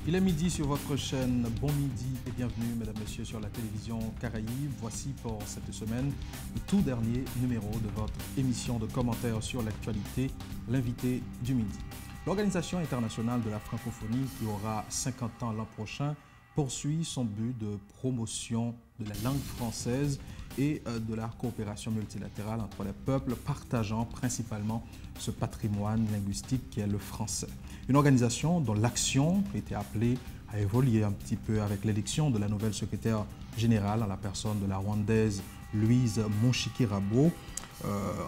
Il est midi sur votre chaîne. Bon midi et bienvenue, mesdames, messieurs, sur la télévision Caraïbes. Voici pour cette semaine le tout dernier numéro de votre émission de commentaires sur l'actualité, l'invité du midi. L'Organisation internationale de la francophonie, qui aura 50 ans l'an prochain, poursuit son but de promotion de la langue française et de la coopération multilatérale entre les peuples, partageant principalement ce patrimoine linguistique qui est le français. Une organisation dont l'action était appelée à évoluer un petit peu avec l'élection de la nouvelle secrétaire générale en la personne de la Rwandaise Louise Monchikirabo.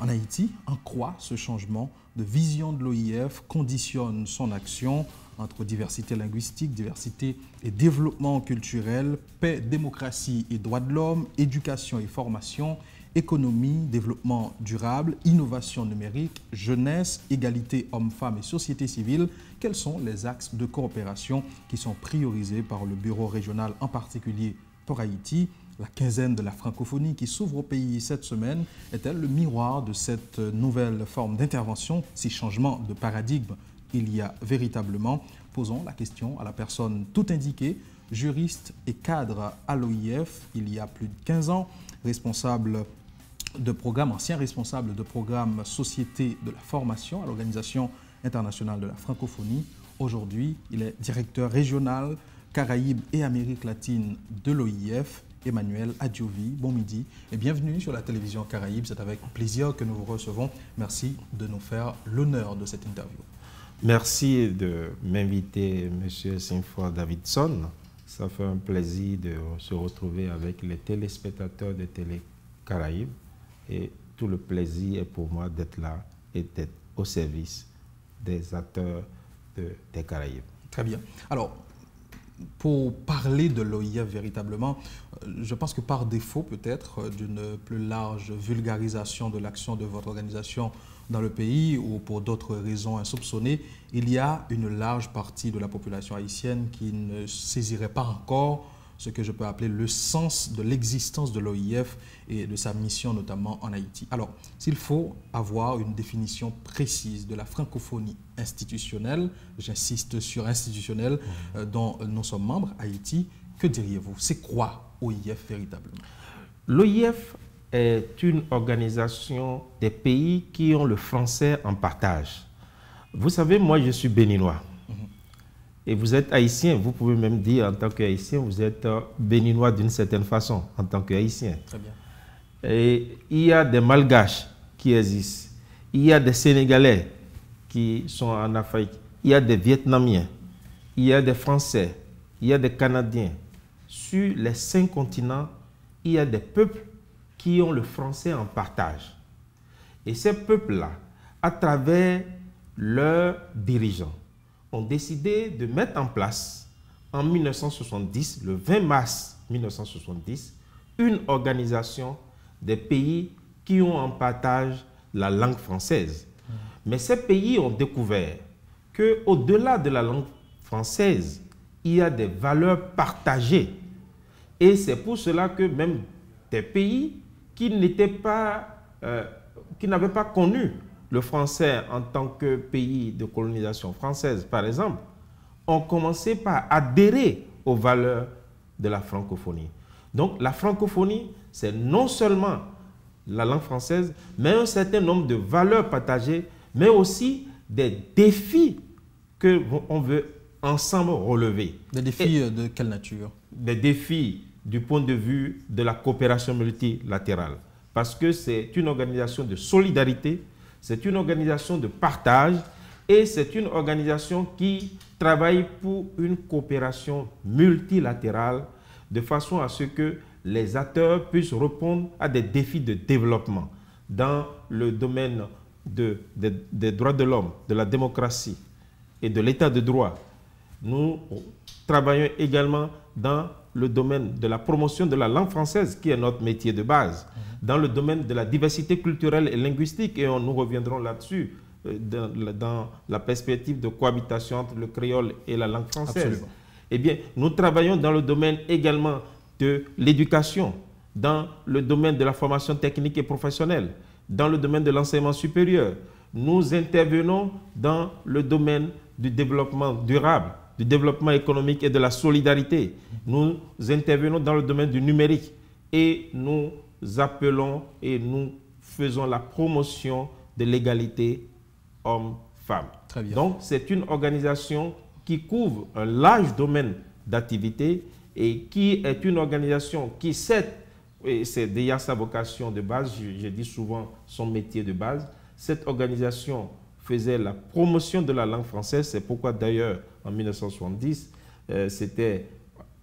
En Haïti, en quoi ce changement de vision de l'OIF conditionne son action entre diversité linguistique, diversité et développement culturel, paix, démocratie et droits de l'homme, éducation et formation, économie, développement durable, innovation numérique, jeunesse, égalité hommes-femmes et société civile. Quels sont les axes de coopération qui sont priorisés par le bureau régional, en particulier pour Haïti? La quinzaine de la francophonie qui s'ouvre au pays cette semaine est-elle le miroir de cette nouvelle forme d'intervention, si changement de paradigme il y a véritablement? Posons la question à la personne tout indiquée, juriste et cadre à l'OIF il y a plus de 15 ans, responsable de programme, ancien responsable de programme Société de la formation à l'Organisation internationale de la francophonie. Aujourd'hui, il est directeur régional Caraïbes et Amérique latine de l'OIF. Emmanuel Adjovi, bon midi et bienvenue sur la télévision Caraïbes. C'est avec plaisir que nous vous recevons. Merci de nous faire l'honneur de cette interview. Merci de m'inviter, M. Sinford Davidson. Ça fait un plaisir de se retrouver avec les téléspectateurs de Télé Caraïbes. Et tout le plaisir est pour moi d'être là et d'être au service des acteurs des Caraïbes. Très bien. Alors, pour parler de l'OIF véritablement, je pense que par défaut peut-être d'une plus large vulgarisation de l'action de votre organisation dans le pays ou pour d'autres raisons insoupçonnées, il y a une large partie de la population haïtienne qui ne saisirait pas encore ce que je peux appeler le sens de l'existence de l'OIF et de sa mission notamment en Haïti. Alors, s'il faut avoir une définition précise de la francophonie institutionnelle, j'insiste sur institutionnelle, dont nous sommes membres, Haïti, que diriez-vous? C'est quoi OIF véritablement? L'OIF est une organisation des pays qui ont le français en partage. Vous savez, moi je suis béninois. Et vous êtes haïtien, vous pouvez même dire en tant qu'haïtien, vous êtes béninois d'une certaine façon, en tant qu'haïtien. Très bien. Et il y a des malgaches qui existent, il y a des Sénégalais qui sont en Afrique, il y a des Vietnamiens, il y a des Français, il y a des Canadiens. Sur les 5 continents, il y a des peuples qui ont le français en partage. Et ces peuples-là, à travers leurs dirigeants, ont décidé de mettre en place, en 1970, le 20 mars 1970, une organisation des pays qui ont en partage la langue française. Mais ces pays ont découvert qu'au-delà de la langue française, il y a des valeurs partagées. Et c'est pour cela que même des pays qui n'étaient pas, qui n'avaient pas connu le français en tant que pays de colonisation française, par exemple, ont commencé par adhérer aux valeurs de la francophonie. Donc la francophonie, c'est non seulement la langue française, mais un certain nombre de valeurs partagées, mais aussi des défis qu'on veut ensemble relever. Des défis de quelle nature? Des défis du point de vue de la coopération multilatérale. Parce que c'est une organisation de solidarité, c'est une organisation de partage et c'est une organisation qui travaille pour une coopération multilatérale de façon à ce que les acteurs puissent répondre à des défis de développement dans le domaine des droits de l'homme, de la démocratie et de l'état de droit. Nous travaillons également dans le domaine de la promotion de la langue française, qui est notre métier de base, dans le domaine de la diversité culturelle et linguistique, et nous reviendrons là-dessus dans la perspective de cohabitation entre le créole et la langue française. Absolument. Eh bien, nous travaillons dans le domaine également de l'éducation, dans le domaine de la formation technique et professionnelle, dans le domaine de l'enseignement supérieur. Nous intervenons dans le domaine du développement durable, du développement économique et de la solidarité. Nous intervenons dans le domaine du numérique et nous appelons et nous faisons la promotion de l'égalité hommes-femmes. Très bien. Donc, c'est une organisation qui couvre un large domaine d'activité et qui est une organisation qui sait, et c'est déjà sa vocation de base, je dis souvent son métier de base, cette organisation faisait la promotion de la langue française. C'est pourquoi d'ailleurs en 1970, c'était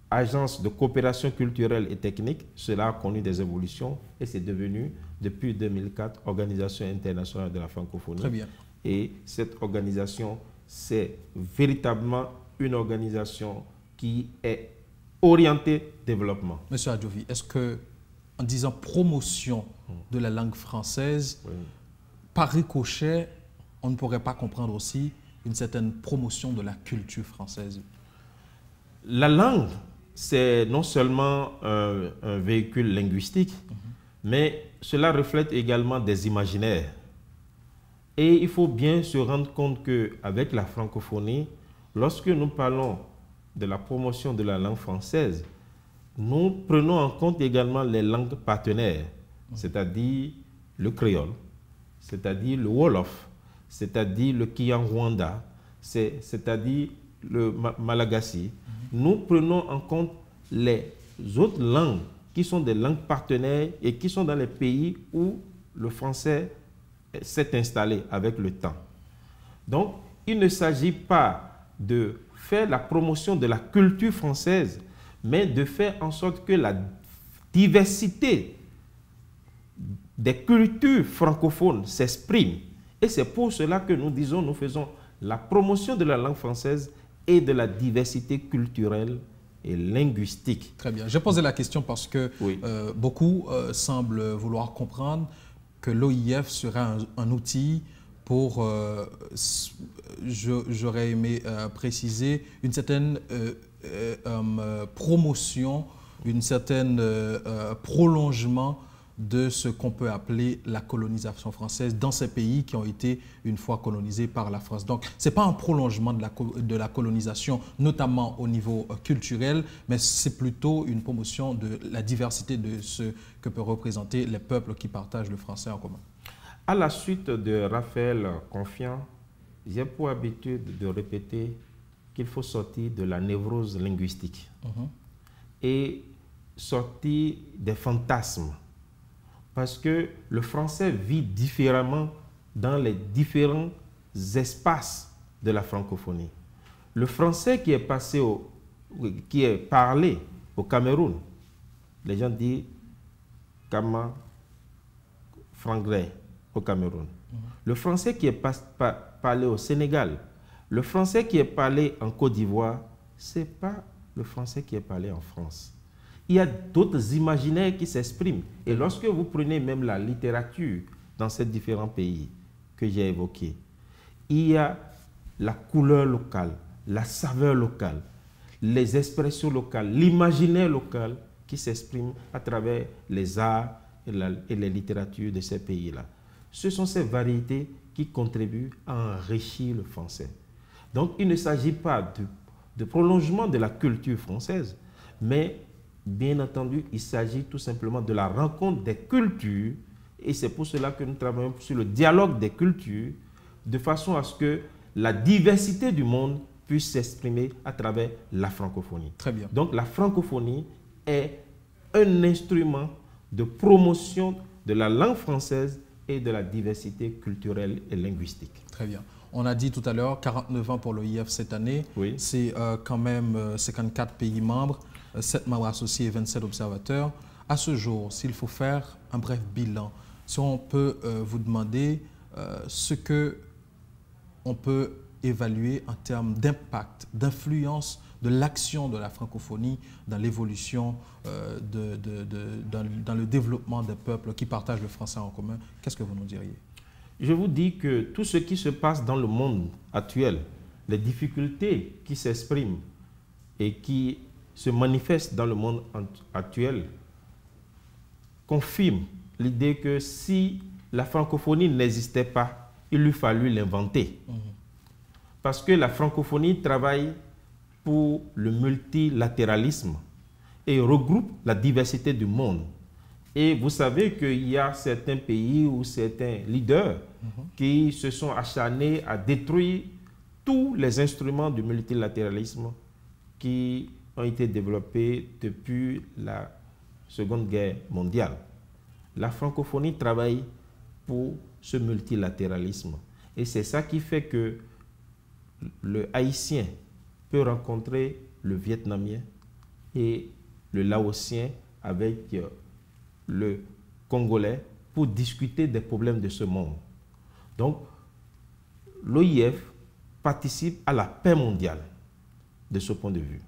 Agence de coopération culturelle et technique. Cela a connu des évolutions et c'est devenu, depuis 2004, Organisation internationale de la francophonie. Très bien. Et cette organisation, c'est véritablement une organisation qui est orientée développement. Monsieur Adjovi, est-ce que, en disant promotion de la langue française, Oui. par ricochet, on ne pourrait pas comprendre aussi une certaine promotion de la culture française? La langue, c'est non seulement un véhicule linguistique, mais cela reflète également des imaginaires. Et il faut bien se rendre compte qu'avec la francophonie, lorsque nous parlons de la promotion de la langue française, nous prenons en compte également les langues partenaires, c'est-à-dire le créole, c'est-à-dire le wolof, c'est-à-dire le kinyarwanda, c'est-à-dire le malagasy. Nous prenons en compte les autres langues qui sont des langues partenaires et qui sont dans les pays où le français s'est installé avec le temps. Donc, il ne s'agit pas de faire la promotion de la culture française, mais de faire en sorte que la diversité des cultures francophones s'exprime. Et c'est pour cela que nous disons, nous faisons la promotion de la langue française et de la diversité culturelle et linguistique. Très bien. J'ai posé la question parce que Oui. beaucoup semblent vouloir comprendre que l'OIF sera un outil pour, j'aurais aimé préciser, une certaine promotion, une certaine prolongement de ce qu'on peut appeler la colonisation française dans ces pays qui ont été une fois colonisés par la France. Donc, ce n'est pas un prolongement de la colonisation, notamment au niveau culturel, mais c'est plutôt une promotion de la diversité de ce que peuvent représenter les peuples qui partagent le français en commun. À la suite de Raphaël Confiant, j'ai pour habitude de répéter qu'il faut sortir de la névrose linguistique et sortir des fantasmes. Parce que le français vit différemment dans les différents espaces de la francophonie. Le français qui est parlé au Cameroun, les gens disent Kama Franglais au Cameroun. Le français qui est parlé au Sénégal, le français qui est parlé en Côte d'Ivoire, ce n'est pas le français qui est parlé en France. Il y a d'autres imaginaires qui s'expriment. Et lorsque vous prenez même la littérature dans ces différents pays que j'ai évoqués, il y a la couleur locale, la saveur locale, les expressions locales, l'imaginaire local qui s'exprime à travers les arts et les littératures de ces pays-là. Ce sont ces variétés qui contribuent à enrichir le français. Donc, il ne s'agit pas de prolongement de la culture française, mais bien entendu, il s'agit tout simplement de la rencontre des cultures et c'est pour cela que nous travaillons sur le dialogue des cultures de façon à ce que la diversité du monde puisse s'exprimer à travers la francophonie. Très bien. Donc la francophonie est un instrument de promotion de la langue française et de la diversité culturelle et linguistique. Très bien. On a dit tout à l'heure 49 ans pour l'OIF cette année. Oui. C'est quand même 54 pays membres, 7 membres associés et 27 observateurs. À ce jour, s'il faut faire un bref bilan, si on peut vous demander ce que on peut évaluer en termes d'impact, d'influence de l'action de la francophonie dans l'évolution, dans le développement des peuples qui partagent le français en commun, qu'est-ce que vous nous diriez? Je vous dis que tout ce qui se passe dans le monde actuel, les difficultés qui s'expriment et qui se manifestent dans le monde actuel, confirment l'idée que si la francophonie n'existait pas, il lui fallut l'inventer. Parce que la francophonie travaille pour le multilatéralisme et regroupe la diversité du monde. Et vous savez qu'il y a certains pays ou certains leaders qui se sont acharnés à détruire tous les instruments du multilatéralisme qui ont été développés depuis la Seconde Guerre mondiale. La francophonie travaille pour ce multilatéralisme. Et c'est ça qui fait que le Haïtien peut rencontrer le Vietnamien et le Laotien avec le Congolais pour discuter des problèmes de ce monde. Donc, l'OIF participe à la paix mondiale de ce point de vue.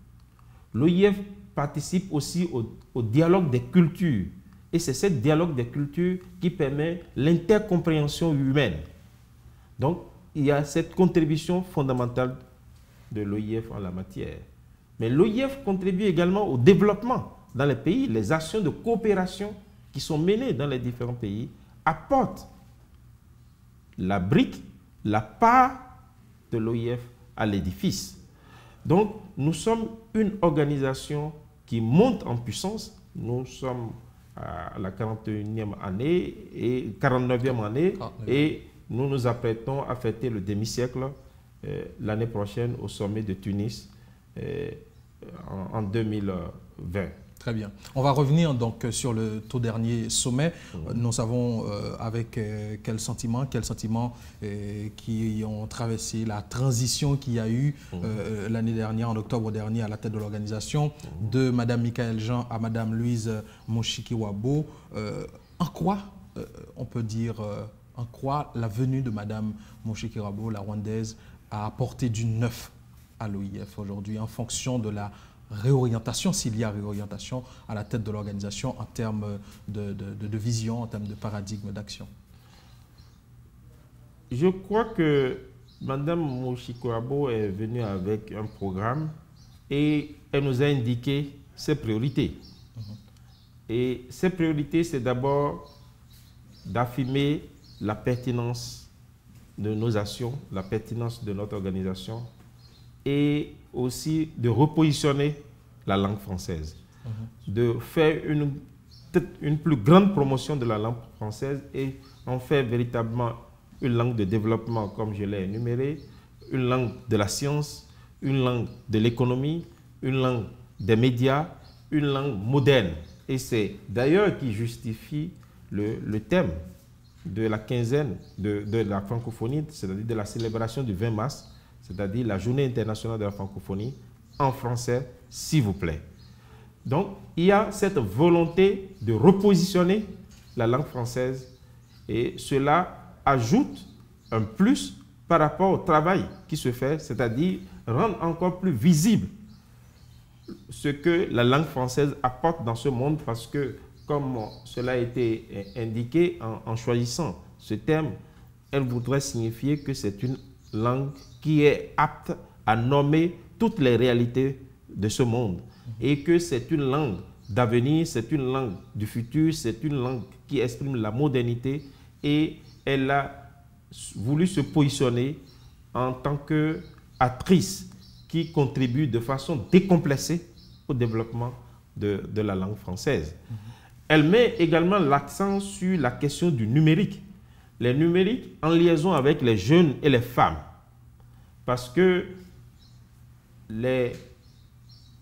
L'OIF participe aussi au dialogue des cultures. Et c'est ce dialogue des cultures qui permet l'intercompréhension humaine. Donc, il y a cette contribution fondamentale de l'OIF en la matière. Mais l'OIF contribue également au développement dans les pays. Les actions de coopération qui sont menées dans les différents pays apportent la brique, la part de l'OIF à l'édifice. Donc, nous sommes une organisation qui monte en puissance. Nous sommes à la 41e année et 49e année et nous nous apprêtons à fêter le demi-siècle l'année prochaine au sommet de Tunis en 2020. Très bien. On va revenir donc sur le tout dernier sommet. Nous savons avec quels sentiments qui ont traversé la transition qu'il y a eu l'année dernière, en octobre dernier, à la tête de l'organisation, de Mme Michaël Jean à Mme Louise Mushikiwabo. En quoi, on peut dire, en quoi la venue de Mme Mushikiwabo, la Rwandaise, a apporté du neuf à l'OIF aujourd'hui en fonction de la réorientation, s'il y a réorientation à la tête de l'organisation en termes de vision, en termes de paradigme d'action? Je crois que Mme Mushikiwabo est venue avec un programme et elle nous a indiqué ses priorités. Et ses priorités, c'est d'abord d'affirmer la pertinence de nos actions, la pertinence de notre organisation et aussi de repositionner la langue française, de faire une plus grande promotion de la langue française et en faire véritablement une langue de développement, comme je l'ai énuméré, une langue de la science, une langue de l'économie, une langue des médias, une langue moderne. Et c'est d'ailleurs qui justifie le thème de la quinzaine de la francophonie, c'est-à-dire de la célébration du 20 mars, c'est-à-dire la Journée internationale de la francophonie, en français, s'il vous plaît. Donc, il y a cette volonté de repositionner la langue française et cela ajoute un plus par rapport au travail qui se fait, c'est-à-dire rendre encore plus visible ce que la langue française apporte dans ce monde parce que, comme cela a été indiqué en choisissant ce thème, elle voudrait signifier que c'est une langue qui est apte à nommer toutes les réalités de ce monde et que c'est une langue d'avenir, c'est une langue du futur, c'est une langue qui exprime la modernité et elle a voulu se positionner en tant qu'actrice qui contribue de façon décomplexée au développement de la langue française. Elle met également l'accent sur la question du numérique. Les numériques en liaison avec les jeunes et les femmes. Parce que le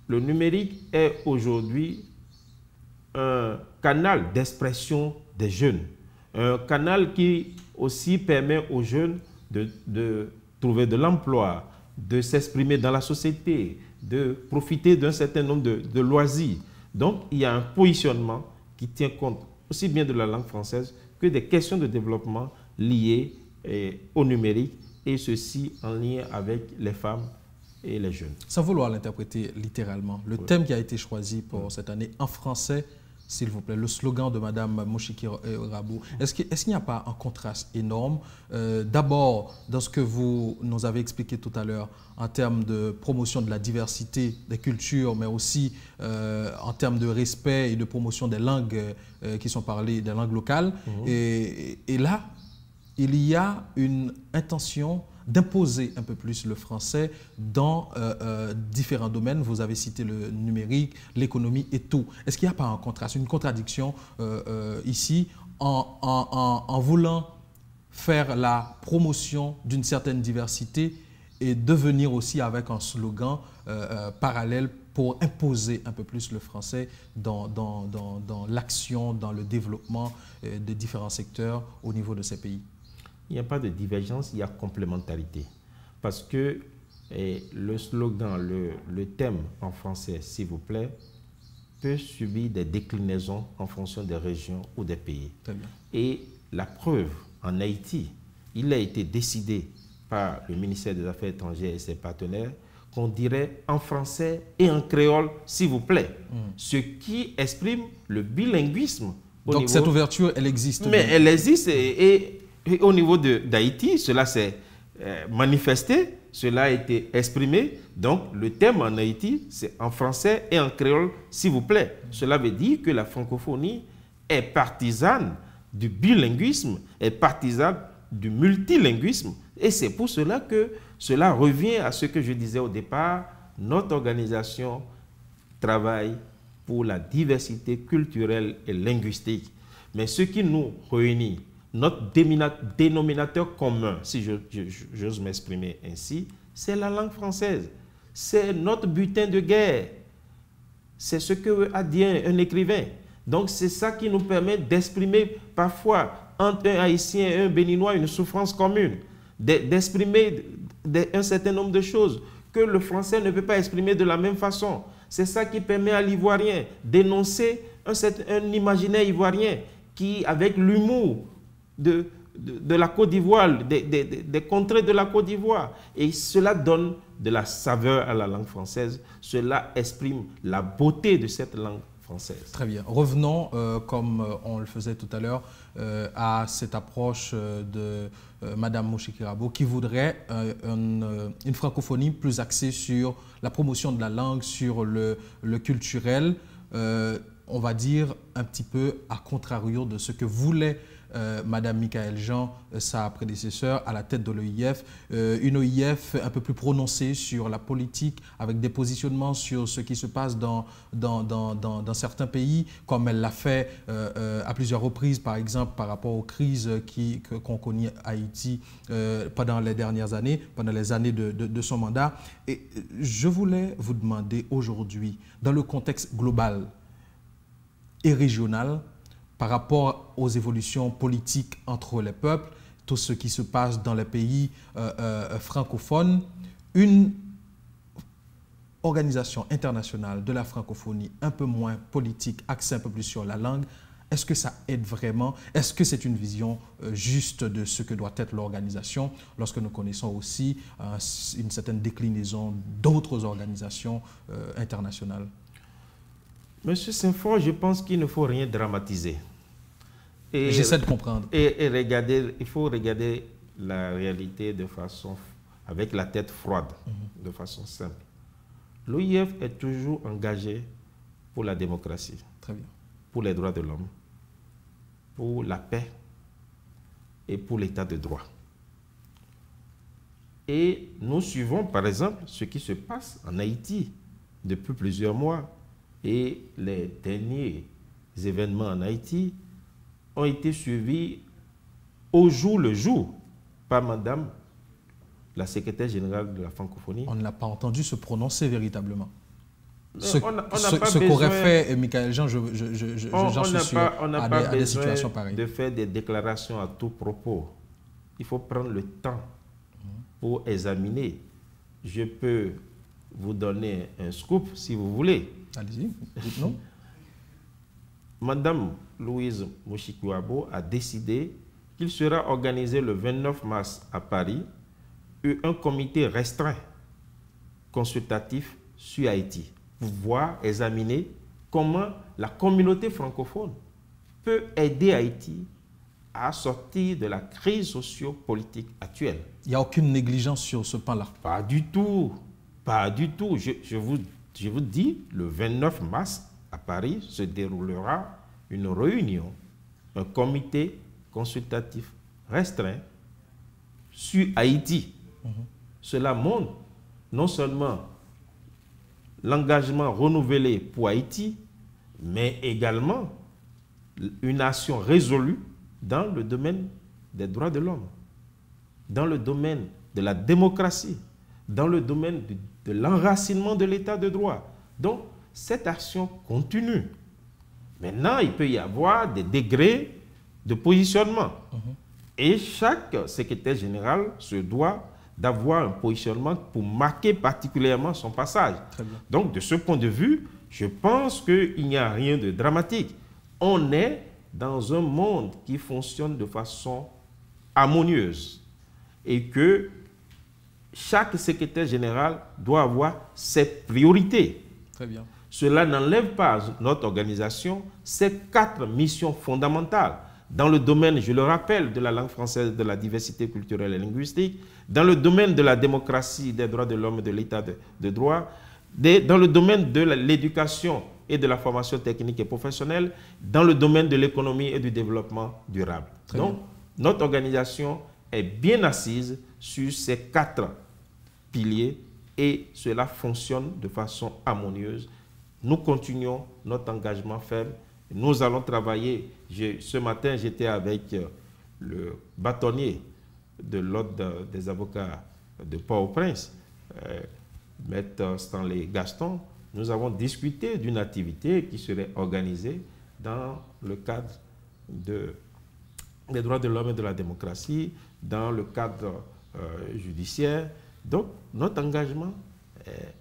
numérique est aujourd'hui un canal d'expression des jeunes. Un canal qui aussi permet aux jeunes de trouver de l'emploi, de s'exprimer dans la société, de profiter d'un certain nombre de loisirs. Donc, il y a un positionnement qui tient compte aussi bien de la langue française que des questions de développement liées au numérique, et ceci en lien avec les femmes et les jeunes. Sans vouloir l'interpréter littéralement, le thème qui a été choisi pour cette année en français, s'il vous plaît, le slogan de Mme Mushikiwabo, est-ce qu'il n'y a pas un contraste énorme d'abord dans ce que vous nous avez expliqué tout à l'heure en termes de promotion de la diversité des cultures, mais aussi en termes de respect et de promotion des langues qui sont parlées, des langues locales. Et là, il y a une intention d'imposer un peu plus le français dans différents domaines. Vous avez cité le numérique, l'économie et tout. Est-ce qu'il n'y a pas un contraste, une contradiction ici en voulant faire la promotion d'une certaine diversité et devenir aussi avec un slogan parallèle pour imposer un peu plus le français dans l'action, dans le développement des différents secteurs au niveau de ces pays? Il n'y a pas de divergence, il y a complémentarité. Parce que le slogan, le thème en français, s'il vous plaît, peut subir des déclinaisons en fonction des régions ou des pays. Très bien. Et la preuve, en Haïti, il a été décidé par le ministère des Affaires étrangères et ses partenaires qu'on dirait en français et en créole, s'il vous plaît. Ce qui exprime le bilinguisme. Donc cette ouverture, elle existe. Mais elle existe et au niveau d'Haïti, cela s'est manifesté, cela a été exprimé. Donc le thème en Haïti, c'est en français et en créole, s'il vous plaît. Cela veut dire que la francophonie est partisane du bilinguisme, est partisane du multilinguisme. Et c'est pour cela que cela revient à ce que je disais au départ. Notre organisation travaille pour la diversité culturelle et linguistique. Mais ce qui nous réunit, notre dénominateur commun, si j'ose m'exprimer ainsi, c'est la langue française. C'est notre butin de guerre. C'est ce que a dit un écrivain. Donc c'est ça qui nous permet d'exprimer parfois entre un Haïtien et un Béninois une souffrance commune, d'exprimer un certain nombre de choses que le français ne peut pas exprimer de la même façon. C'est ça qui permet à l'Ivoirien d'énoncer un imaginaire ivoirien qui, avec l'humour de la Côte d'Ivoire, des contrées de la Côte d'Ivoire, et cela donne de la saveur à la langue française, cela exprime la beauté de cette langue française. Très bien. Revenons, comme on le faisait tout à l'heure, à cette approche de Madame Moshikirabo qui voudrait une francophonie plus axée sur la promotion de la langue, sur le culturel, on va dire un petit peu à contrario de ce que voulait Madame Michaëlle Jean, sa prédécesseure, à la tête de l'OIF, une OIF un peu plus prononcée sur la politique, avec des positionnements sur ce qui se passe dans certains pays, comme elle l'a fait à plusieurs reprises, par exemple par rapport aux crises qu'on connaît à Haïti pendant les dernières années, pendant les années de son mandat. Et je voulais vous demander aujourd'hui, dans le contexte global et régional, par rapport aux évolutions politiques entre les peuples, tout ce qui se passe dans les pays francophones, une organisation internationale de la francophonie un peu moins politique, axée un peu plus sur la langue, est-ce que ça aide vraiment? Est-ce que c'est une vision juste de ce que doit être l'organisation lorsque nous connaissons aussi une certaine déclinaison d'autres organisations internationales? Monsieur Saint-Fort, je pense qu'il ne faut rien dramatiser. J'essaie de comprendre. Et regarder, il faut regarder la réalité de façon, avec la tête froide, de façon simple. L'OIF est toujours engagé pour la démocratie, très bien, pour les droits de l'homme, pour la paix et pour l'état de droit. Et nous suivons, par exemple, ce qui se passe en Haïti depuis plusieurs mois. Et les derniers événements en Haïti ont été suivis au jour le jour par Madame la secrétaire générale de la francophonie. On ne l'a pas entendu se prononcer véritablement. Ce qu'aurait fait Michaëlle Jean, j'en suis sûr, à des situations pareilles. De faire des déclarations à tout propos. Il faut prendre le temps pour examiner. Je peux vous donner un scoop si vous voulez. Allez-y, dites-nous. Madame Louise Moshikirabo a décidé qu'il sera organisé le 29 mars à Paris un comité restreint consultatif sur Haïti pour voir, examiner comment la communauté francophone peut aider Haïti à sortir de la crise socio-politique actuelle. Il n'y a aucune négligence sur ce plan-là? Pas du tout. Pas du tout. Je vous dis, le 29 mars, à Paris, se déroulera une réunion, un comité consultatif restreint sur Haïti. Cela montre non seulement l'engagement renouvelé pour Haïti, mais également une action résolue dans le domaine des droits de l'homme, dans le domaine de la démocratie, dans le domaine de l'enracinement de l'état de droit. Donc, cette action continue. Maintenant, il peut y avoir des degrés de positionnement. Et chaque secrétaire général se doit d'avoir un positionnement pour marquer particulièrement son passage. Donc, de ce point de vue, je pense qu'il n'y a rien de dramatique. On est dans un monde qui fonctionne de façon harmonieuse et que chaque secrétaire général doit avoir ses priorités. Très bien. Cela n'enlève pas à notre organisation ces 4 missions fondamentales dans le domaine, je le rappelle, de la langue française, de la diversité culturelle et linguistique, dans le domaine de la démocratie, des droits de l'homme et de l'état de droit, dans le domaine de l'éducation et de la formation technique et professionnelle, dans le domaine de l'économie et du développement durable. Donc, notre organisation est bien assise sur ces 4 piliers et cela fonctionne de façon harmonieuse. Nous continuons notre engagement ferme. Nous allons travailler. Ce matin, j'étais avec le bâtonnier de l'Ordre des avocats de Port-au-Prince, Maître Stanley Gaston. Nous avons discuté d'une activité qui serait organisée dans le cadre des droits de l'homme et de la démocratie, dans le cadre judiciaire. Donc, notre engagement est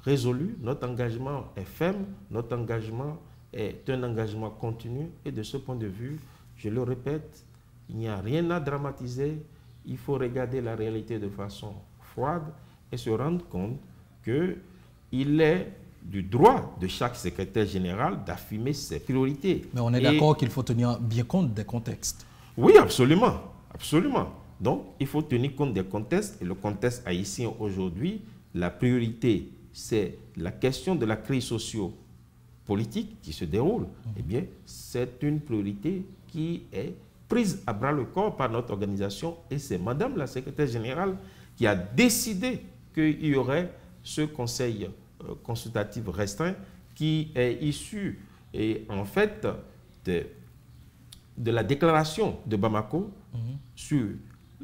résolu, notre engagement est ferme, notre engagement est un engagement continu. Et de ce point de vue, je le répète, il n'y a rien à dramatiser. Il faut regarder la réalité de façon froide et se rendre compte qu'il est du droit de chaque secrétaire général d'affirmer ses priorités. Mais on est d'accord qu'il faut tenir bien compte des contextes. Oui, absolument. Absolument. Donc, il faut tenir compte des contextes. Et le contexte haïtien aujourd'hui, la priorité, c'est la question de la crise socio-politique qui se déroule. Eh bien, c'est une priorité qui est prise à bras-le-corps par notre organisation. Et c'est Madame la secrétaire générale qui a décidé qu'il y aurait ce conseil consultatif restreint qui est issu, et en fait, de la déclaration de Bamako sur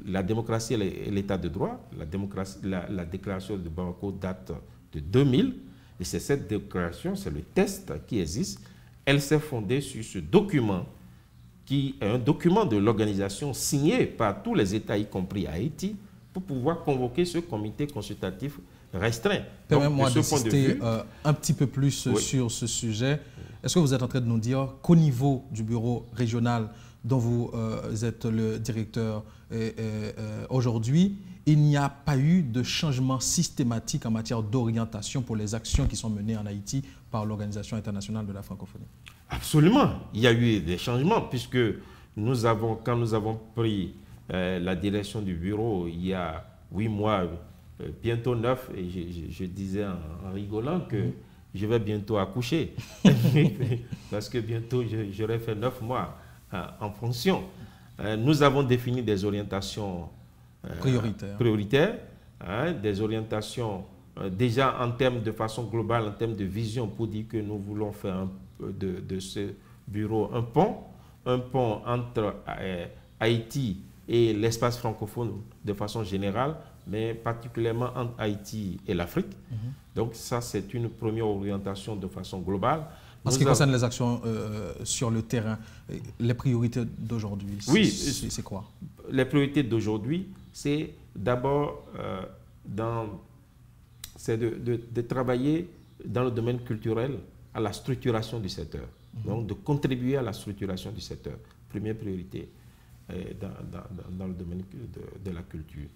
la démocratie et l'état de droit. La déclaration de Bamako date de 2000, et c'est cette déclaration, c'est le test qui existe. Elle s'est fondée sur ce document, qui est un document de l'organisation signé par tous les États, y compris Haïti, pour pouvoir convoquer ce comité consultatif restreint. Permettez-moi d'insister un petit peu plus sur ce sujet. Est-ce que vous êtes en train de nous dire qu'au niveau du bureau régional dont vous êtes le directeur aujourd'hui, il n'y a pas eu de changement systématique en matière d'orientation pour les actions qui sont menées en Haïti par l'Organisation internationale de la francophonie? Absolument. Il y a eu des changements puisque quand nous avons pris la direction du bureau il y a 8 mois, bientôt 9, et je disais en rigolant que je vais bientôt accoucher parce que bientôt j'aurai fait 9 mois en fonction. Nous avons défini des orientations prioritaires, des orientations déjà en termes de façon globale, en termes de vision, pour dire que nous voulons faire de ce bureau un pont entre Haïti et l'espace francophone de façon générale, mais particulièrement entre Haïti et l'Afrique. Donc ça, c'est une première orientation de façon globale. En ce qui concerne les actions sur le terrain, les priorités d'aujourd'hui, c'est quoi? Les priorités d'aujourd'hui, c'est d'abord de travailler dans le domaine culturel à la structuration du secteur. Donc de contribuer à la structuration du secteur. Première priorité dans le domaine de la culture.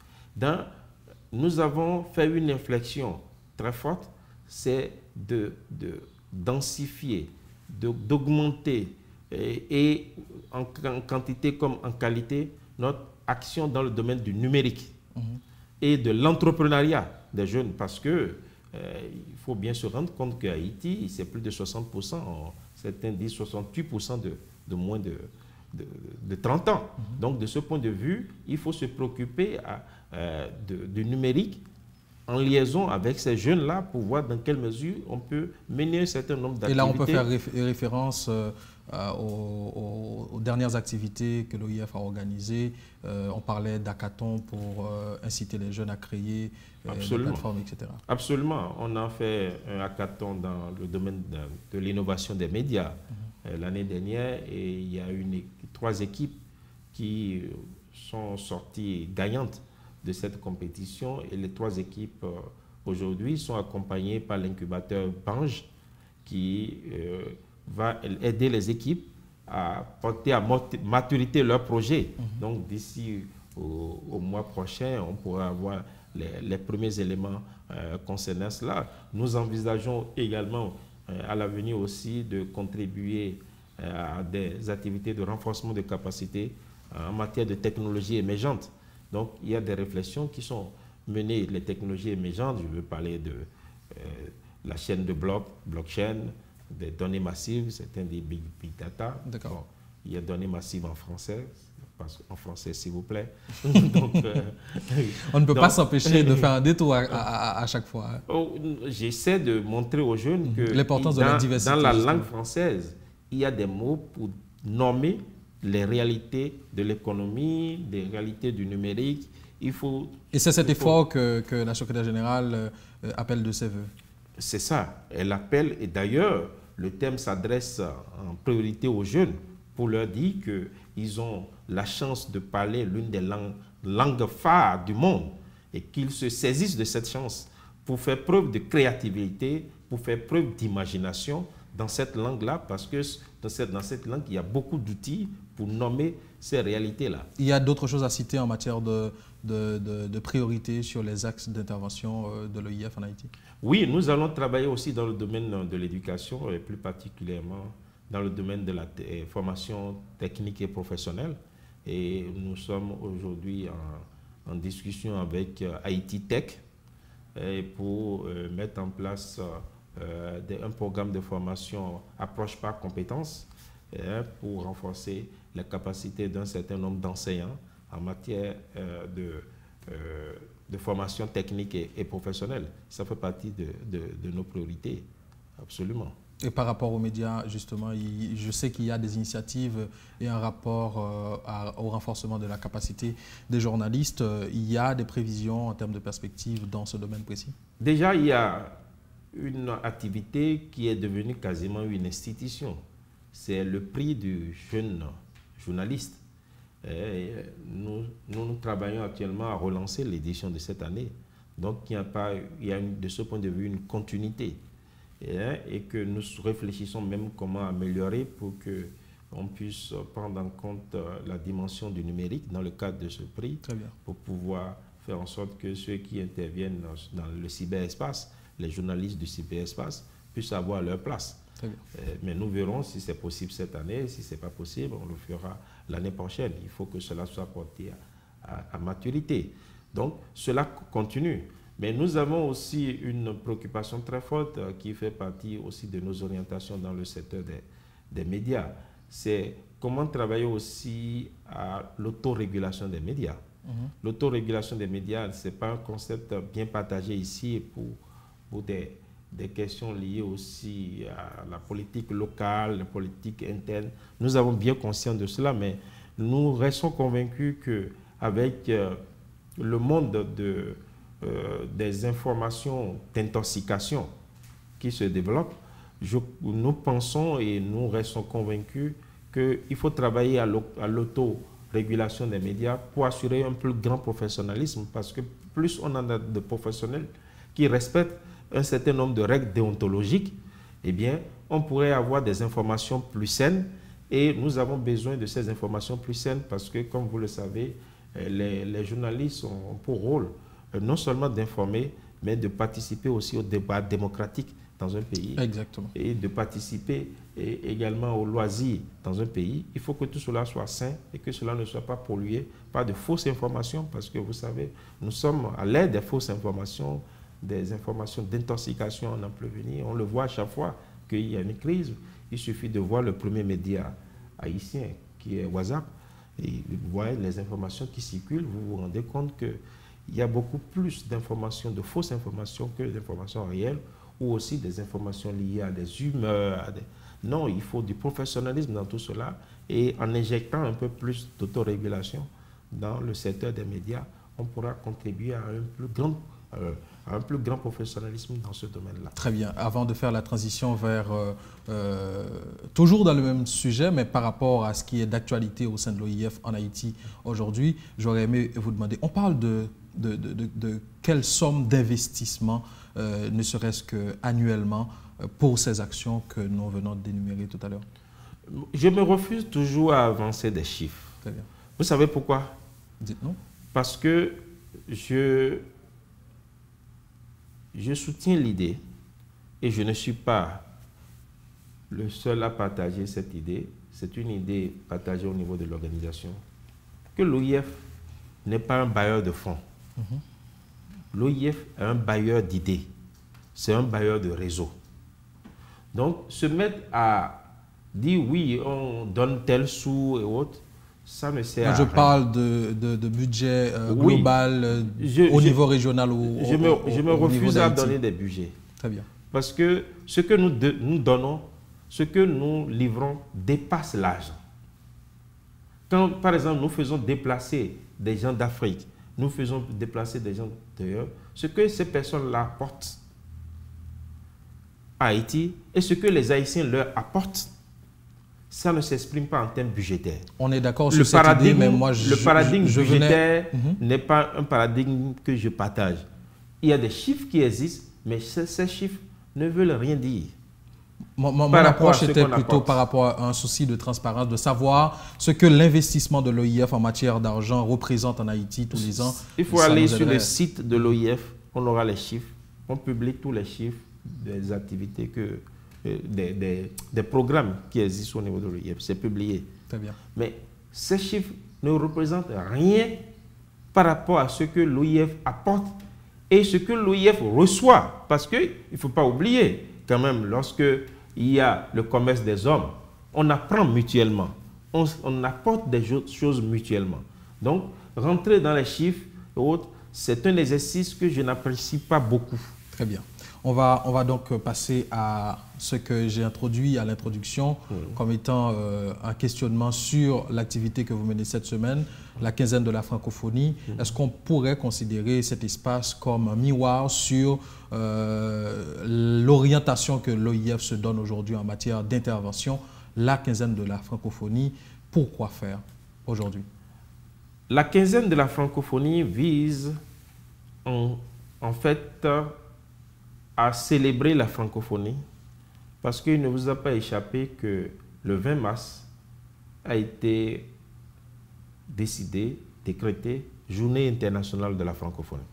Nous avons fait une inflexion très forte, c'est de densifier, d'augmenter et en quantité comme en qualité notre action dans le domaine du numérique et de l'entrepreneuriat des jeunes, parce que il faut bien se rendre compte qu'Haïti, c'est plus de 60%, certains disent 68% de moins de 30 ans. Donc, de ce point de vue, il faut se préoccuper du numérique en liaison avec ces jeunes-là pour voir dans quelle mesure on peut mener un certain nombre d'activités. Et là, on peut faire référence aux dernières activités que l'OIF a organisées. On parlait d'hackathon pour inciter les jeunes à créer des plateformes, etc. Absolument. On a fait un hackathon dans le domaine de l'innovation des médias l'année dernière et il y a 3 équipes qui sont sorties gagnantes de cette compétition et les 3 équipes aujourd'hui sont accompagnées par l'incubateur Bange qui va aider les équipes à porter à maturité leur projet. Donc d'ici au mois prochain, on pourra avoir les premiers éléments concernant cela. Nous envisageons également à l'avenir aussi de contribuer à des activités de renforcement de capacités en matière de technologies émergentes. Donc, il y a des réflexions qui sont menées, les technologies émergentes, je veux parler de la chaîne de blockchain, des données massives, certains des big data. D'accord. Bon, il y a données massives en français, en français s'il vous plaît. Donc, on ne peut pas s'empêcher de faire un détour à chaque fois. J'essaie de montrer aux jeunes que l'importance de la diversité. Dans la langue française, il y a des mots pour nommer les réalités de l'économie, des réalités du numérique. Et c'est cet effort que la secrétaire générale appelle de ses voeux. C'est ça. Elle appelle, et d'ailleurs, le thème s'adresse en priorité aux jeunes pour leur dire qu'ils ont la chance de parler l'une des langues phares du monde et qu'ils se saisissent de cette chance pour faire preuve de créativité, pour faire preuve d'imagination dans cette langue-là, parce que dans cette langue, il y a beaucoup d'outils pour nommer ces réalités-là. Il y a d'autres choses à citer en matière de priorité sur les axes d'intervention de l'OIF en Haïti? Oui, nous allons travailler aussi dans le domaine de l'éducation, et plus particulièrement dans le domaine de la formation technique et professionnelle. Et nous sommes aujourd'hui en discussion avec Haïti Tech pour mettre en place un programme de formation approche par compétences pour renforcer les capacités d'un certain nombre d'enseignants en matière de formation technique et professionnelle. Ça fait partie de nos priorités, absolument. Et par rapport aux médias, justement, je sais qu'il y a des initiatives et un rapport au renforcement de la capacité des journalistes. Il y a des prévisions en termes de perspectives dans ce domaine précis? Déjà, il y a une activité qui est devenue quasiment une institution. C'est le prix du jeune journaliste. Nous travaillons actuellement à relancer l'édition de cette année. Donc, il y a de ce point de vue une continuité. Et que nous réfléchissons même comment améliorer pour qu'on puisse prendre en compte la dimension du numérique dans le cadre de ce prix. Très bien. Pour pouvoir faire en sorte que ceux qui interviennent dans le cyberespace, les journalistes du cyberespace, puissent avoir leur place. Très bien. Mais nous verrons si c'est possible cette année. Si ce n'est pas possible, on le fera l'année prochaine. Il faut que cela soit porté à maturité. Donc, cela continue. Mais nous avons aussi une préoccupation très forte qui fait partie aussi de nos orientations dans le secteur des médias. C'est comment travailler aussi à l'autorégulation des médias. L'autorégulation des médias, ce n'est pas un concept bien partagé ici pour des questions liées aussi à la politique locale, la politique interne. Nous avons bien conscience de cela, mais nous restons convaincus qu'avec le monde des informations d'intoxication qui se développent, nous pensons et nous restons convaincus qu'il faut travailler à l'autorégulation des médias pour assurer un plus grand professionnalisme, parce que plus on a de professionnels qui respectent un certain nombre de règles déontologiques, eh bien, on pourrait avoir des informations plus saines, et nous avons besoin de ces informations plus saines parce que, comme vous le savez, les journalistes ont pour rôle non seulement d'informer, mais de participer aussi au débat démocratique dans un pays. Exactement. Et de participer également aux loisirs dans un pays. Il faut que tout cela soit sain et que cela ne soit pas pollué par de fausses informations, parce que vous savez, nous sommes à l'ère des fausses informations, des informations d'intoxication en venir. On le voit à chaque fois qu'il y a une crise. Il suffit de voir le premier média haïtien qui est WhatsApp, et vous voyez les informations qui circulent, vous vous rendez compte qu'il y a beaucoup plus d'informations, de fausses informations que d'informations réelles, ou aussi des informations liées à des humeurs. Non, il faut du professionnalisme dans tout cela, et en injectant un peu plus d'autorégulation dans le secteur des médias, on pourra contribuer à un plus grand professionnalisme dans ce domaine-là. Très bien. Avant de faire la transition vers, toujours dans le même sujet, mais par rapport à ce qui est d'actualité au sein de l'OIF en Haïti aujourd'hui, j'aurais aimé vous demander, on parle de quelle somme d'investissement, ne serait-ce qu'annuellement, pour ces actions que nous venons d'énumérer tout à l'heure? Je me refuse toujours à avancer des chiffres. Très bien. Vous savez pourquoi? Dites-nous. Parce que je soutiens l'idée, et je ne suis pas le seul à partager cette idée, c'est une idée partagée au niveau de l'organisation, que l'OIF n'est pas un bailleur de fonds. L'OIF est un bailleur d'idées, c'est un bailleur de réseau. Donc, se mettre à dire oui, on donne tel sou et autres, ça ne sert à rien. Je parle de budget global au niveau régional ou je me refuse à donner des budgets. Très bien. Parce que ce que nous donnons, ce que nous livrons dépasse l'argent. Quand, par exemple, nous faisons déplacer des gens d'Afrique, nous faisons déplacer des gens d'ailleurs, ce que ces personnes-là apportent à Haïti et ce que les Haïtiens leur apportent, ça ne s'exprime pas en termes budgétaires. On est d'accord sur cette idée, mais moi, le paradigme budgétaire n'est pas un paradigme que je partage. Il y a des chiffres qui existent, mais ces chiffres ne veulent rien dire. Mon approche était plutôt par rapport à un souci de transparence, de savoir ce que l'investissement de l'OIF en matière d'argent représente en Haïti tous les ans. Il faut aller sur le site de l'OIF, on aura les chiffres, on publie tous les chiffres des activités, des programmes qui existent au niveau de l'OIF, c'est publié. Très bien. Mais ces chiffres ne représentent rien par rapport à ce que l'OIF apporte et ce que l'OIF reçoit. Parce qu'il ne faut pas oublier, quand même, lorsque il y a le commerce des hommes, on apprend mutuellement, on apporte des choses mutuellement. Donc, rentrer dans les chiffres et autres, c'est un exercice que je n'apprécie pas beaucoup. Très bien. On va donc passer à ce que j'ai introduit à l'introduction comme étant un questionnement sur l'activité que vous menez cette semaine, la quinzaine de la francophonie. Est-ce qu'on pourrait considérer cet espace comme un miroir sur l'orientation que l'OIF se donne aujourd'hui en matière d'intervention, la quinzaine de la francophonie? Pourquoi faire aujourd'hui? La quinzaine de la francophonie vise en fait à célébrer la francophonie, parce qu'il ne vous a pas échappé que le 20 mars a été décrété Journée internationale de la francophonie.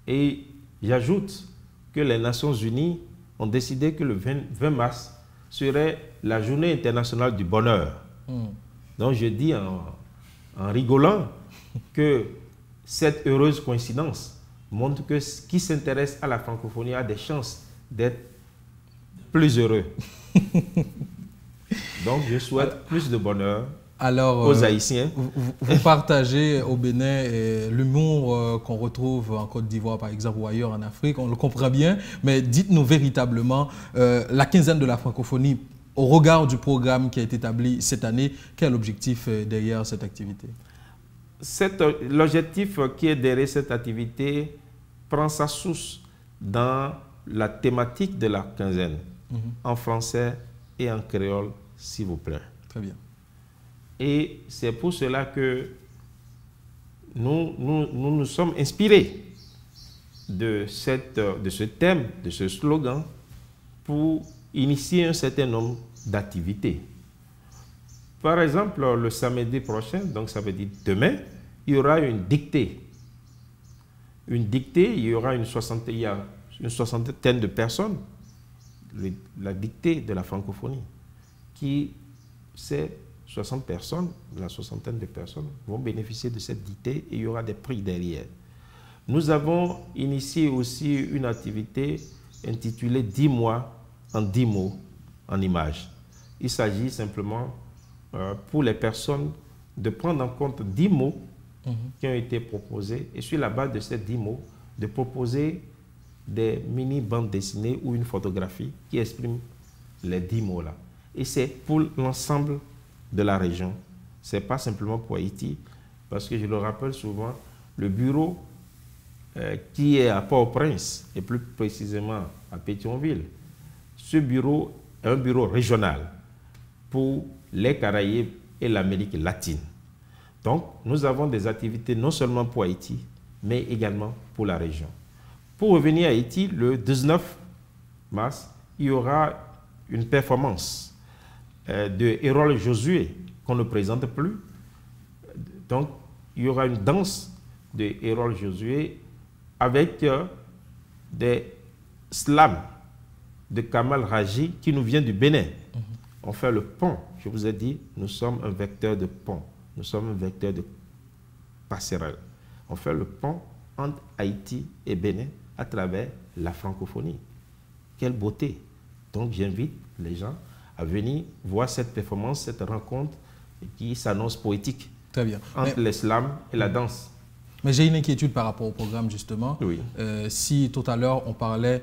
Et j'ajoute que les Nations Unies ont décidé que le 20 mars serait la Journée internationale du bonheur. Donc je dis en rigolant que cette heureuse coïncidence montre que qui s'intéresse à la francophonie a des chances d'être plus heureux. Donc, je souhaite plus de bonheur aux Haïtiens. Vous partagez au Bénin l'humour qu'on retrouve en Côte d'Ivoire, par exemple, ou ailleurs en Afrique, on le comprend bien, mais dites-nous véritablement, la quinzaine de la francophonie, au regard du programme qui a été établi cette année, quel est l'objectif derrière cette activité? L'objectif qui est derrière cette activité prend sa source dans la thématique de la quinzaine, en français et en créole, s'il vous plaît. Très bien. Et c'est pour cela que nous sommes inspirés de ce thème, de ce slogan, pour initier un certain nombre d'activités. Par exemple, le samedi prochain, donc ça veut dire demain, il y aura une dictée. Une dictée, il y aura une soixantaine de personnes, la dictée de la francophonie, qui, ces 60 personnes, la soixantaine de personnes vont bénéficier de cette dictée et il y aura des prix derrière. Nous avons initié aussi une activité intitulée 10 mois en 10 mots en images. Il s'agit simplement pour les personnes de prendre en compte 10 mots qui ont été proposés et sur la base de ces 10 mots, de proposer des mini-bandes dessinées ou une photographie qui exprime les 10 mots-là. Et c'est pour l'ensemble de la région. Ce n'est pas simplement pour Haïti, parce que je le rappelle souvent, le bureau qui est à Port-au-Prince, et plus précisément à Pétionville, ce bureau est un bureau régional pour les Caraïbes et l'Amérique latine. Donc, nous avons des activités non seulement pour Haïti, mais également pour la région. Pour revenir à Haïti, le 19 mars, il y aura une performance de Hérole Josué qu'on ne présente plus. Donc, il y aura une danse de Hérole Josué avec des slams de Kamal Raji qui nous vient du Bénin. On fait le pont. Je vous ai dit, nous sommes un vecteur de pont. Nous sommes un vecteur de passerelle. On fait le pont entre Haïti et Bénin à travers la francophonie. Quelle beauté! Donc j'invite les gens à venir voir cette performance, cette rencontre qui s'annonce poétique. Très bien. Entre les slams et la danse. Mais j'ai une inquiétude par rapport au programme, justement. Oui. Si tout à l'heure, on parlait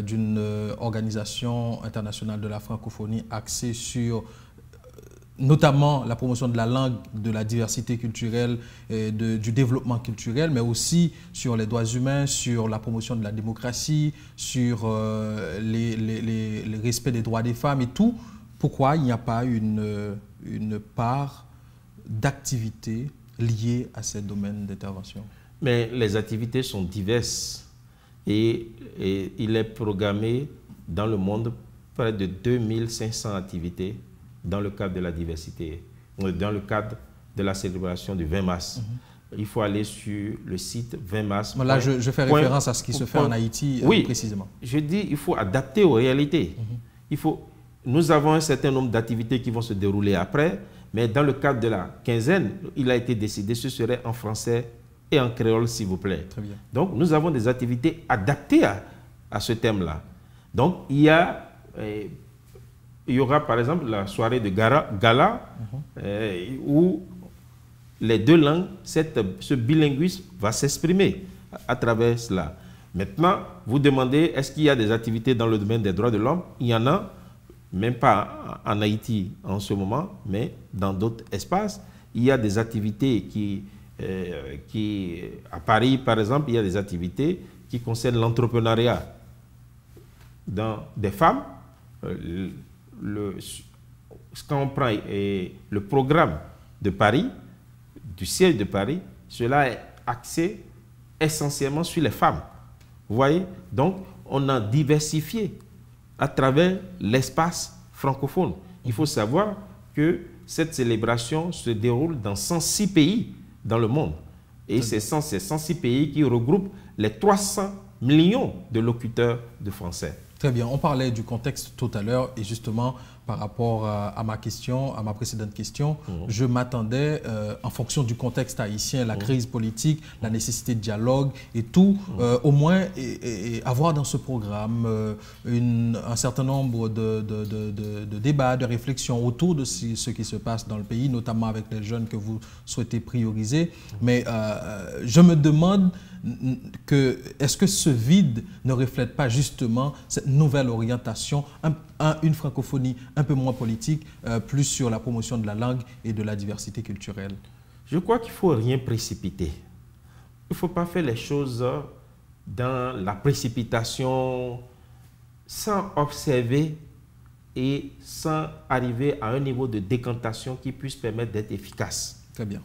d'une organisation internationale de la francophonie axée sur notamment la promotion de la langue, de la diversité culturelle, et du développement culturel, mais aussi sur les droits humains, sur la promotion de la démocratie, sur le respect des droits des femmes et tout. Pourquoi il n'y a pas une part d'activité liées à ces domaines d'intervention? Mais les activités sont diverses et il est programmé dans le monde près de 2500 activités dans le cadre de la diversité, dans le cadre de la célébration du 20 mars. Il faut aller sur le site 20 mars. Là, je fais référence à ce qui se fait en Haïti, oui, précisément. Je dis il faut adapter aux réalités. Nous avons un certain nombre d'activités qui vont se dérouler après, mais dans le cadre de la quinzaine, il a été décidé, ce serait en français et en créole, s'il vous plaît. Très bien. Donc, nous avons des activités adaptées à ce thème-là. Donc, il y aura, par exemple, la soirée de gala, où les deux langues, ce bilinguisme va s'exprimer à travers cela. Maintenant, vous demandez, est-ce qu'il y a des activités dans le domaine des droits de l'homme? Il y en a. Même pas en Haïti en ce moment, mais dans d'autres espaces. Il y a des activités à Paris, par exemple, il y a des activités qui concernent l'entrepreneuriat des femmes. Quand on prend le programme de Paris, du siège de Paris, cela est axé essentiellement sur les femmes. Vous voyez? Donc, on a diversifié à travers l'espace francophone. Il faut savoir que cette célébration se déroule dans 106 pays dans le monde. Et c'est ces 106 pays qui regroupent les 300 millions de locuteurs de français. Très bien. On parlait du contexte tout à l'heure et justement, par rapport à ma question, à ma précédente question, je m'attendais, en fonction du contexte haïtien, la crise politique, la nécessité de dialogue et tout, au moins avoir dans ce programme un certain nombre de débats, de réflexions autour de ce qui se passe dans le pays, notamment avec les jeunes que vous souhaitez prioriser. Mais je me demande est-ce que ce vide ne reflète pas justement cette nouvelle orientation, une francophonie un peu moins politique, plus sur la promotion de la langue et de la diversité culturelle? Je crois qu'il ne faut rien précipiter. Il ne faut pas faire les choses dans la précipitation, sans observer et sans arriver à un niveau de décantation qui puisse permettre d'être efficace. Très bien.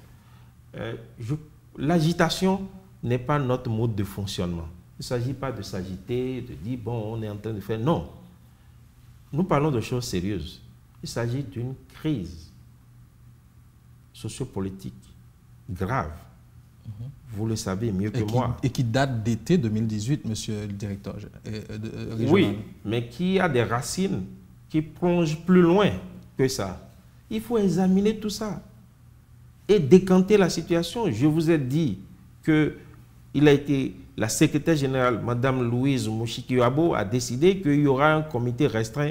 L'agitation n'est pas notre mode de fonctionnement. Il ne s'agit pas de s'agiter, de dire, bon, on est en train de faire... Non. Nous parlons de choses sérieuses. Il s'agit d'une crise sociopolitique grave. Vous le savez mieux que moi. Et qui date d'été 2018, monsieur le directeur régional. Oui, mais qui a des racines qui plongent plus loin que ça. Il faut examiner tout ça et décanter la situation. Je vous ai dit que la secrétaire générale, Mme Louise Mouchikiwabo, a décidé qu'il y aura un comité restreint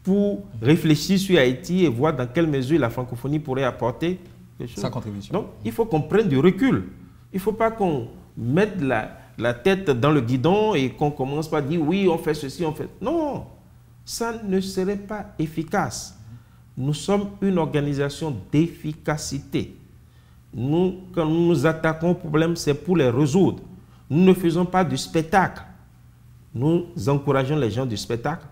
pour réfléchir sur Haïti et voir dans quelle mesure la francophonie pourrait apporter quelque chose. Sa contribution. Donc, il faut qu'on prenne du recul. Il ne faut pas qu'on mette la tête dans le guidon et qu'on commence par dire oui, on fait ceci, on fait... Non, ça ne serait pas efficace. Nous sommes une organisation d'efficacité. Nous, quand nous nous attaquons aux problèmes, c'est pour les résoudre. Nous ne faisons pas du spectacle. Nous encourageons les gens du spectacle,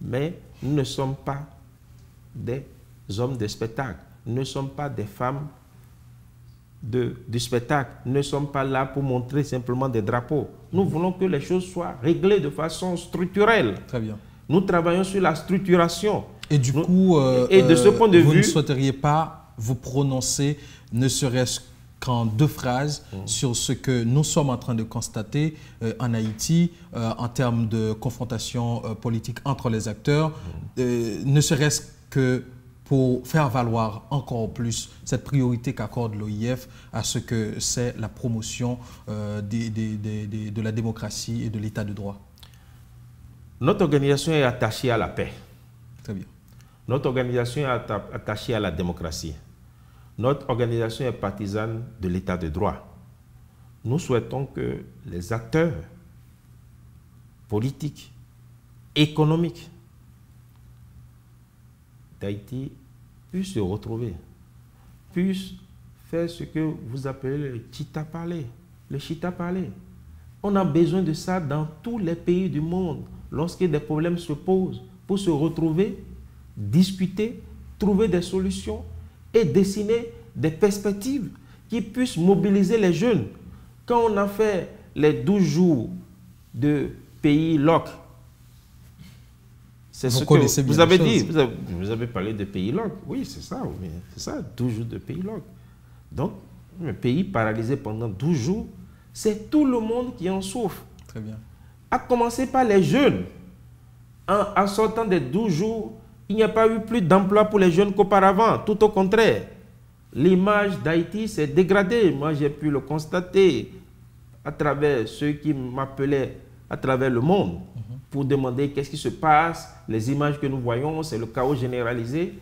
mais nous ne sommes pas des hommes de spectacle. Nous ne sommes pas des femmes du spectacle. Nous ne sommes pas là pour montrer simplement des drapeaux. Nous voulons que les choses soient réglées de façon structurelle. Très bien. Nous travaillons sur la structuration. Et du coup, et de ce point de vous vue, ne souhaiteriez pas vous prononcer, ne serait-ce qu'en 2 phrases, sur ce que nous sommes en train de constater en Haïti en termes de confrontation politique entre les acteurs, ne serait-ce que pour faire valoir encore plus cette priorité qu'accorde l'OIF à ce que c'est la promotion de la démocratie et de l'état de droit. Notre organisation est attachée à la paix. Très bien. Notre organisation est attachée à la démocratie. Notre organisation est partisane de l'état de droit. Nous souhaitons que les acteurs politiques, économiques d'Haïti puissent se retrouver, puissent faire ce que vous appelez le chita parler. Le chita parler. On a besoin de ça dans tous les pays du monde. Lorsque des problèmes se posent, pour se retrouver, discuter, trouver des solutions et dessiner des perspectives qui puissent mobiliser les jeunes. Quand on a fait les 12 jours de pays LOC, c'est ce que vous avez dit. Vous avez parlé de pays LOC. Oui, c'est ça. C'est ça, 12 jours de pays LOC. Donc, un pays paralysé pendant 12 jours, c'est tout le monde qui en souffre. Très bien. À commencer par les jeunes. En sortant des 12 jours, il n'y a pas eu plus d'emploi pour les jeunes qu'auparavant. Tout au contraire. L'image d'Haïti s'est dégradée. Moi, j'ai pu le constater à travers ceux qui m'appelaient à travers le monde pour demander qu'est-ce qui se passe. Les images que nous voyons, c'est le chaos généralisé.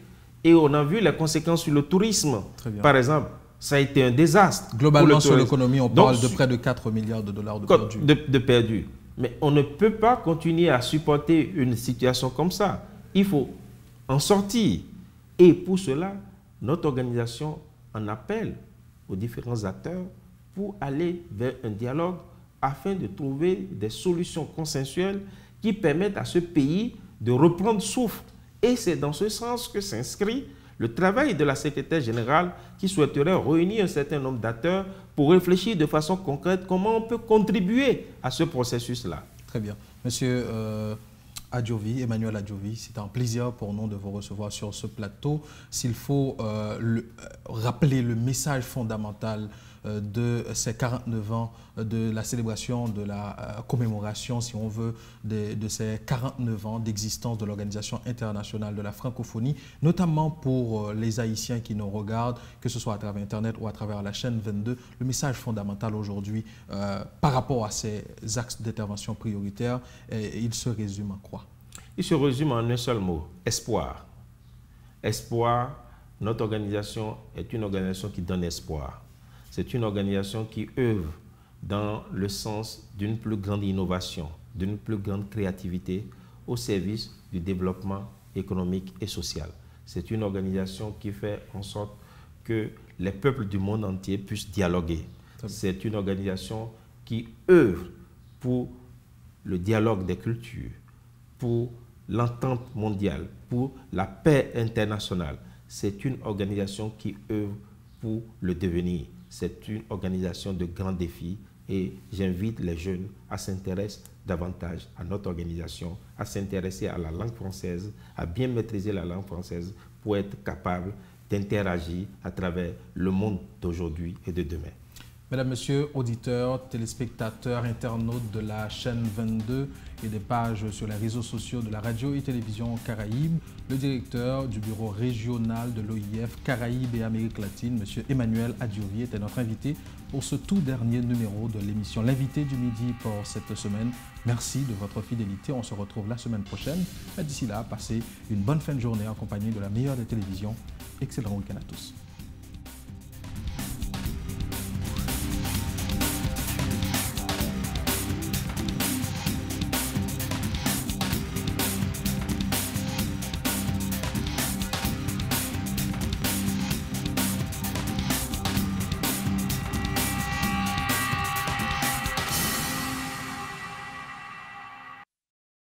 Et on a vu les conséquences sur le tourisme. Par exemple, ça a été un désastre. Globalement, sur l'économie, on parle de près de 4 milliards de dollars de perdus. De perdus. Mais on ne peut pas continuer à supporter une situation comme ça. Il faut en sortir. Et pour cela, notre organisation en appelle aux différents acteurs pour aller vers un dialogue afin de trouver des solutions consensuelles qui permettent à ce pays de reprendre souffle. Et c'est dans ce sens que s'inscrit le travail de la secrétaire générale qui souhaiterait réunir un certain nombre d'acteurs pour réfléchir de façon concrète comment on peut contribuer à ce processus-là. Très bien. Monsieur Adjovi, Emmanuel Adjovi, c'est un plaisir pour nous de vous recevoir sur ce plateau. S'il faut rappeler le message fondamental de ces 49 ans de la célébration, de la commémoration, si on veut, de ces 49 ans d'existence de l'Organisation internationale de la francophonie, notamment pour les Haïtiens qui nous regardent, que ce soit à travers Internet ou à travers la chaîne 22, le message fondamental aujourd'hui par rapport à ces axes d'intervention prioritaires, il se résume en quoi? Il se résume en un seul mot, espoir. Espoir, notre organisation est une organisation qui donne espoir. C'est une organisation qui œuvre dans le sens d'une plus grande innovation, d'une plus grande créativité au service du développement économique et social. C'est une organisation qui fait en sorte que les peuples du monde entier puissent dialoguer. C'est une organisation qui œuvre pour le dialogue des cultures, pour l'entente mondiale, pour la paix internationale. C'est une organisation qui œuvre pour le devenir. C'est une organisation de grands défis et j'invite les jeunes à s'intéresser davantage à notre organisation, à s'intéresser à la langue française, à bien maîtriser la langue française pour être capable d'interagir à travers le monde d'aujourd'hui et de demain. Mesdames, Messieurs, auditeurs, téléspectateurs, internautes de la chaîne 22 et des pages sur les réseaux sociaux de la radio et télévision Caraïbes, le directeur du bureau régional de l'OIF Caraïbes et Amérique latine, M. Emmanuel Adiovi, était notre invité pour ce tout dernier numéro de l'émission L'invité du midi pour cette semaine. Merci de votre fidélité. On se retrouve la semaine prochaine. D'ici là, passez une bonne fin de journée en compagnie de la meilleure des télévisions. Excellent week-end à tous.